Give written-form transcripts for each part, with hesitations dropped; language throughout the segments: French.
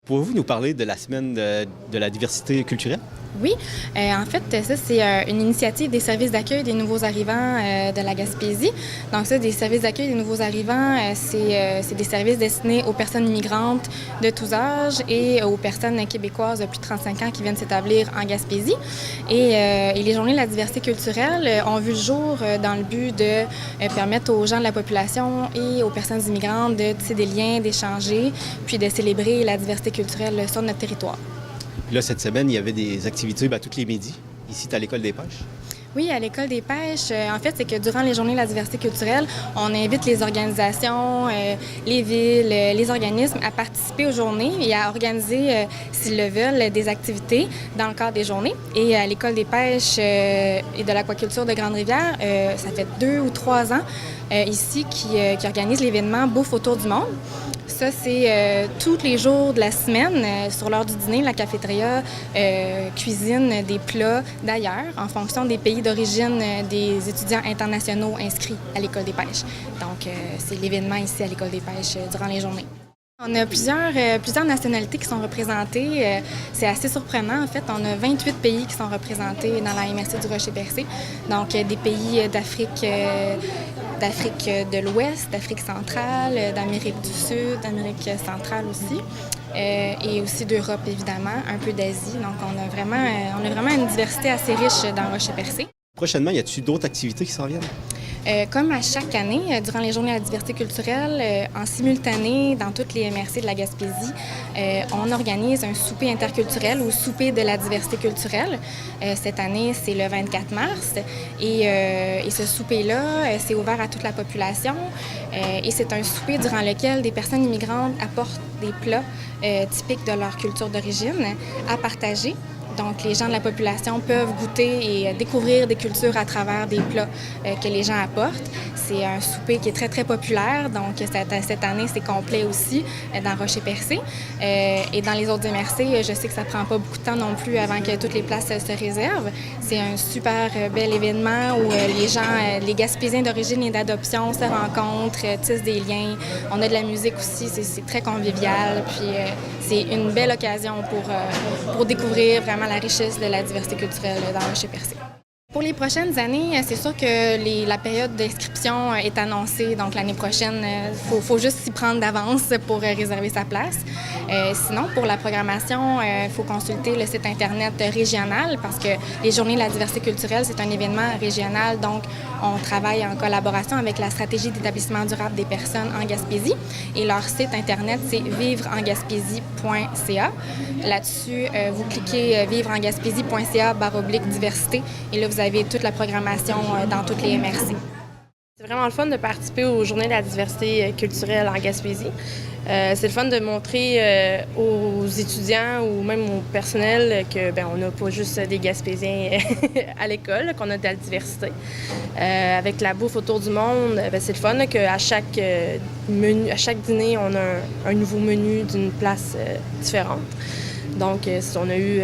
Pouvez-vous nous parler de la semaine de la diversité culturelle? Oui, en fait, ça, c'est une initiative des services d'accueil des nouveaux arrivants de la Gaspésie. Donc ça, des services d'accueil des nouveaux arrivants, c'est des services destinés aux personnes immigrantes de tous âges et aux personnes québécoises de plus de 35 ans qui viennent s'établir en Gaspésie. Et les journées de la diversité culturelle ont vu le jour dans le but de permettre aux gens de la population et aux personnes immigrantes de tisser des liens, d'échanger, puis de célébrer la diversité culturelle sur notre territoire. Puis là, cette semaine, il y avait des activités tous les midis, ici à l'École des pêches. Oui, à l'École des pêches, en fait, c'est que durant les journées de la diversité culturelle, on invite les organisations, les villes, les organismes à participer aux journées et à organiser, s'ils le veulent, des activités dans le cadre des journées. Et à l'École des pêches et de l'aquaculture de Grande-Rivière, ça fait 2 ou 3 ans ici qui organise l'événement Bouffe autour du monde. Ça, c'est tous les jours de la semaine, sur l'heure du dîner, la cafétéria cuisine des plats d'ailleurs en fonction des pays d'origine des étudiants internationaux inscrits à l'École des pêches. Donc, c'est l'événement ici à l'École des pêches durant les journées. On a plusieurs nationalités qui sont représentées. C'est assez surprenant, en fait. On a 28 pays qui sont représentés dans la MRC du Rocher-Percé. Donc, des pays d'Afrique de l'Ouest, d'Afrique centrale, d'Amérique du Sud, d'Amérique centrale aussi. Et aussi d'Europe, évidemment, un peu d'Asie. Donc, on a vraiment une diversité assez riche dans Rocher-Percé. Prochainement, y a-t-il d'autres activités qui s'en viennent? Comme à chaque année, durant les journées de la diversité culturelle, en simultané, dans toutes les MRC de la Gaspésie, on organise un souper interculturel ou souper de la diversité culturelle. Cette année, c'est le 24 mars. Et ce souper-là, c'est ouvert à toute la population. Et c'est un souper durant lequel des personnes immigrantes apportent des plats typiques de leur culture d'origine à partager. Donc, les gens de la population peuvent goûter et découvrir des cultures à travers des plats que les gens apportent. C'est un souper qui est très, très populaire. Donc, cette année, c'est complet aussi dans Rocher-Percé. Et dans les autres MRC, je sais que ça ne prend pas beaucoup de temps non plus avant que toutes les places se réservent. C'est un super bel événement où les Gaspésiens d'origine et d'adoption se rencontrent, tissent des liens. On a de la musique aussi, c'est très convivial. Puis, c'est une belle occasion pour découvrir vraiment la richesse de la diversité culturelle dans Rocher-Percé. Pour les prochaines années, c'est sûr que la période d'inscription est annoncée. Donc, l'année prochaine, faut juste s'y prendre d'avance pour réserver sa place. Sinon, pour la programmation, il faut consulter le site Internet régional parce que les Journées de la diversité culturelle, c'est un événement régional. Donc, on travaille en collaboration avec la stratégie d'établissement durable des personnes en Gaspésie. Et leur site Internet, c'est vivreengaspésie.ca. Là-dessus, vous cliquez vivreengaspésie.ca/diversité. Et là, vous avez toute la programmation dans toutes les MRC. C'est vraiment le fun de participer aux Journées de la diversité culturelle en Gaspésie. C'est le fun de montrer aux étudiants ou même au personnel qu'on n'a pas juste des Gaspésiens à l'école, qu'on a de la diversité. Avec la bouffe autour du monde, c'est le fun qu'à chaque dîner, on a un nouveau menu d'une place différente. Donc, on a eu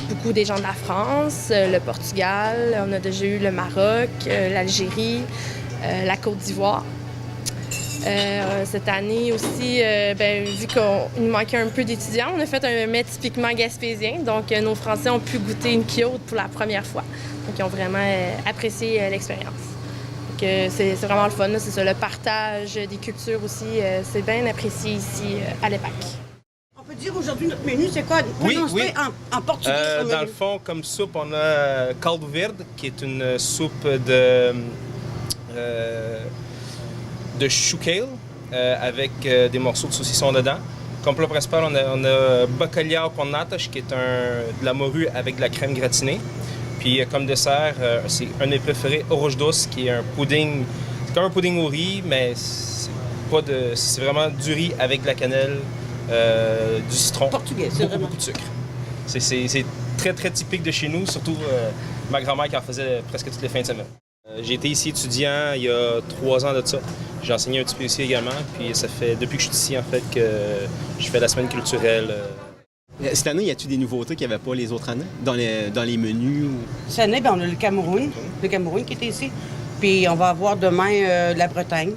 beaucoup des gens de la France, le Portugal, on a déjà eu le Maroc, l'Algérie, la Côte d'Ivoire. Cette année aussi, vu qu'il nous manquait un peu d'étudiants, on a fait un mets typiquement gaspésien. Donc, nos Français ont pu goûter une quiote pour la première fois. Donc, ils ont vraiment apprécié l'expérience. C'est vraiment le fun, c'est ça, le partage des cultures aussi, c'est bien apprécié ici à l'EPAC. On peut dire aujourd'hui notre menu, c'est quoi? Oui. En portugais. Dans le fond, comme soupe, on a caldo verde, qui est une soupe de chou kale avec des morceaux de saucisson dedans. Comme plat principal, on a bacalhau com natas, qui est de la morue avec de la crème gratinée. Puis comme dessert, c'est un de mes préférés, arroz doce, qui est un pudding. C'est comme un pudding au riz, mais c'est vraiment du riz avec de la cannelle, du citron. Portugais, c'est vraiment beaucoup de sucre. C'est très, très typique de chez nous, surtout ma grand-mère qui en faisait presque toutes les fins de semaine. J'ai été ici étudiant il y a 3 ans de ça. J'ai enseigné un petit peu ici également, puis ça fait depuis que je suis ici en fait que je fais la semaine culturelle. Cette année, y a-t-il des nouveautés qu'il n'y avait pas les autres années dans les menus? Cette année, on a le Cameroun qui était ici. Puis on va avoir demain la Bretagne.